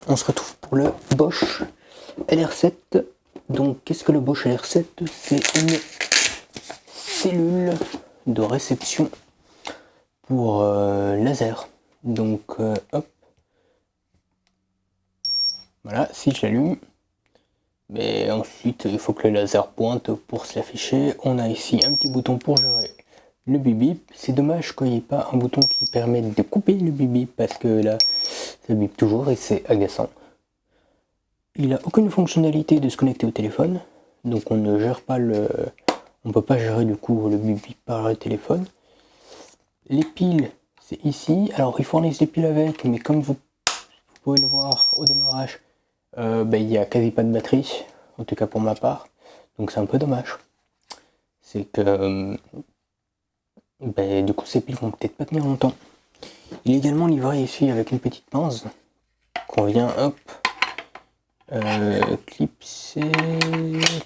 On se retrouve pour le Bosch LR7. Donc qu'est-ce que le Bosch LR7? C'est une cellule de réception pour laser. Donc hop, voilà, si je l'allume, mais ensuite il faut que le laser pointe pour se l'afficher. On a ici un petit bouton pour gérer le bip bip. C'est dommage qu'il n'y ait pas un bouton qui permette de couper le bip bip parce que là ça bip toujours et c'est agaçant. Il n'a aucune fonctionnalité de se connecter au téléphone, donc on ne gère pas on peut pas gérer du coup le bip bip par le téléphone. Les piles, c'est ici. Alors ils fournissent des piles avec, mais comme vous pouvez le voir au démarrage, il n'y a quasi pas de batterie, en tout cas pour ma part, donc c'est un peu dommage. C'est que du coup ces piles vont peut-être pas tenir longtemps. Il est également livré ici avec une petite pince qu'on vient hop clipser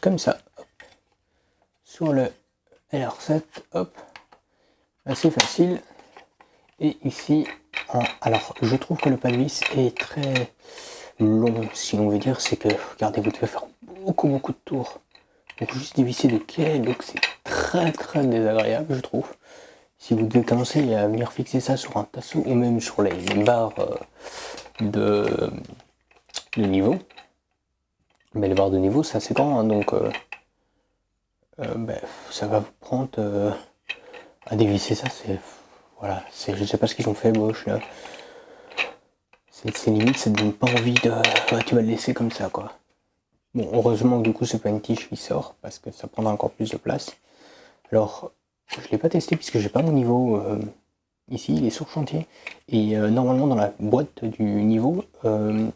comme ça hop, sur le LR7, hop, assez facile. Et ici, alors je trouve que le pas de vis est très long, si on veut dire. C'est que regardez, vous devez faire beaucoup de tours pour juste dévisser de quai, donc c'est très désagréable, je trouve. Si vous devez commencer à venir fixer ça sur un tasseau ou même sur les barres de niveau, mais les barres de niveau c'est assez grand, hein, donc ça va vous prendre à dévisser ça. C'est voilà, je sais pas ce qu'ils ont fait Bosch là. C'est limite, ça te donne pas envie de. Ouais, tu vas le laisser comme ça quoi. Bon, heureusement du coup c'est pas une tige qui sort parce que ça prendra encore plus de place. Alors je l'ai pas testé puisque j'ai pas mon niveau ici, il est sur chantier. Et normalement dans la boîte du niveau, enfin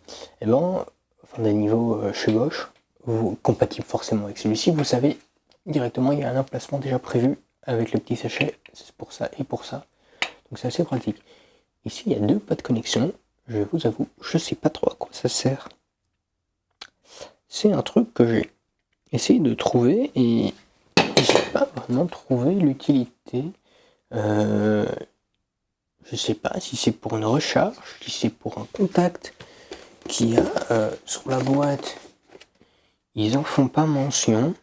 des niveaux chez Bosch, compatible forcément avec celui-ci, vous savez directement il y a un emplacement déjà prévu avec le petit sachet, c'est pour ça et pour ça. Donc c'est assez pratique. Ici il y a deux pas de connexion, je vous avoue, je sais pas trop à quoi ça sert. C'est un truc que j'ai essayé de trouver et j'ai pas vraiment trouvé l'utilité. Je sais pas si c'est pour une recharge, si c'est pour un contact qu'il y a sur la boîte. Ils en font pas mention.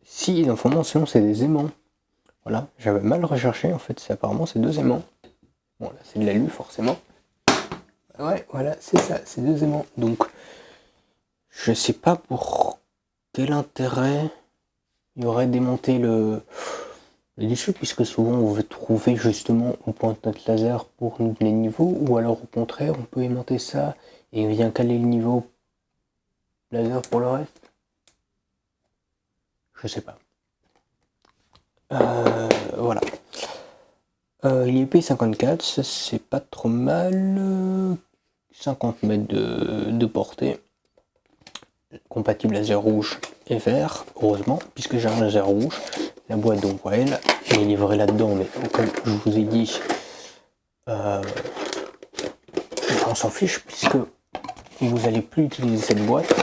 Si ils en font mention, c'est des aimants. Voilà, j'avais mal recherché, en fait, apparemment c'est deux aimants. Bon là c'est de l'alu forcément. Ouais, voilà, c'est ça, c'est deux aimants. Donc, je sais pas pour quel intérêt il y aurait démonté le dessus, puisque souvent on veut trouver justement où pointe notre laser pour les niveaux, ou alors au contraire on peut aimanter ça et on vient caler le niveau laser pour le reste. Je sais pas. Voilà. Il est IP54, ça c'est pas trop mal. 50 mètres de portée. Compatible laser rouge et vert, heureusement, puisque j'ai un laser rouge. La boîte donc elle est livrée là-dedans, mais comme je vous ai dit, on s'en fiche puisque vous n'allez plus utiliser cette boîte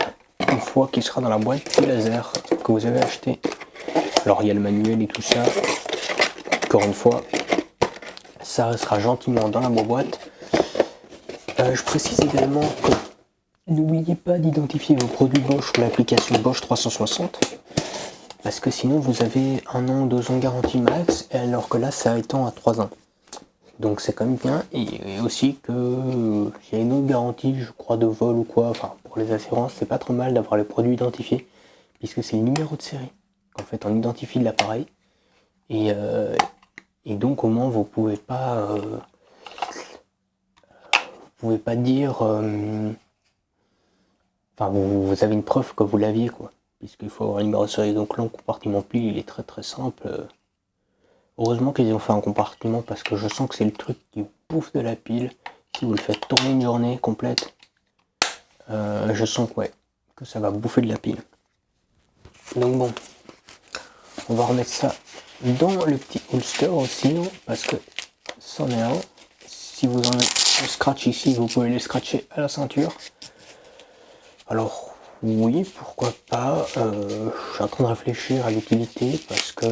une fois qu'il sera dans la boîte du laser que vous avez acheté. Alors il y a le manuel et tout ça. Encore une fois, ça restera gentiment dans la boîte. Je précise également que n'oubliez pas d'identifier vos produits Bosch ou l'application Bosch 360, parce que sinon vous avez 1 an, 2 ans de garantie max, alors que là ça étend à 3 ans. Donc c'est quand même bien, et aussi que il y a une autre garantie, je crois, de vol ou quoi, enfin pour les assurances, c'est pas trop mal d'avoir les produits identifiés, puisque c'est le numéro de série. En fait on identifie l'appareil, et donc au moins vous pouvez pas dire enfin vous avez une preuve que vous l'aviez quoi, puisqu'il faut avoir un numéro de série. Donc là le compartiment pile il est très simple. Heureusement qu'ils ont fait un compartiment parce que je sens que c'est le truc qui bouffe de la pile. Si vous le faites tourner une journée complète, je sens que ça va bouffer de la pile. Donc bon, on va remettre ça dans le petit holster aussi, parce que c'en est un. Si vous en avez un scratch ici, vous pouvez les scratcher à la ceinture. Alors oui, pourquoi pas. Je suis en train de réfléchir à l'utilité parce que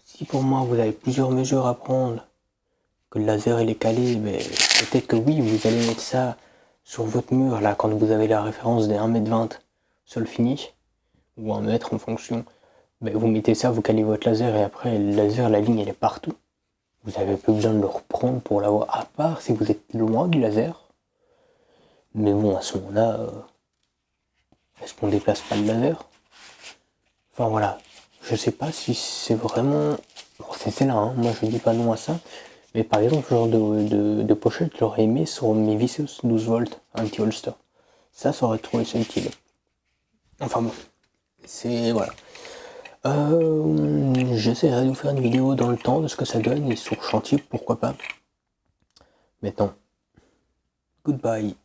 si pour moi vous avez plusieurs mesures à prendre que le laser il est calé, mais peut-être que oui, vous allez mettre ça sur votre mur, là, quand vous avez la référence des 1,20 m sol fini, ou 1 mètre en fonction, ben, vous mettez ça, vous calez votre laser, et après, le laser, la ligne, elle est partout. Vous n'avez plus besoin de le reprendre pour l'avoir, à part si vous êtes loin du laser. Mais bon, à ce moment-là, est-ce qu'on déplace pas le laser? Enfin voilà, je sais pas si c'est vraiment... Bon, c'est là, hein. Moi je dis pas non à ça. Mais par exemple, ce genre de pochette, j'aurais aimé sur mes Vicious 12 volts, un petit holster. Ça aurait trouvé ça utile. Enfin bon, c'est... voilà. J'essaierai de vous faire une vidéo dans le temps de ce que ça donne, et sur chantier, pourquoi pas. Maintenant, goodbye.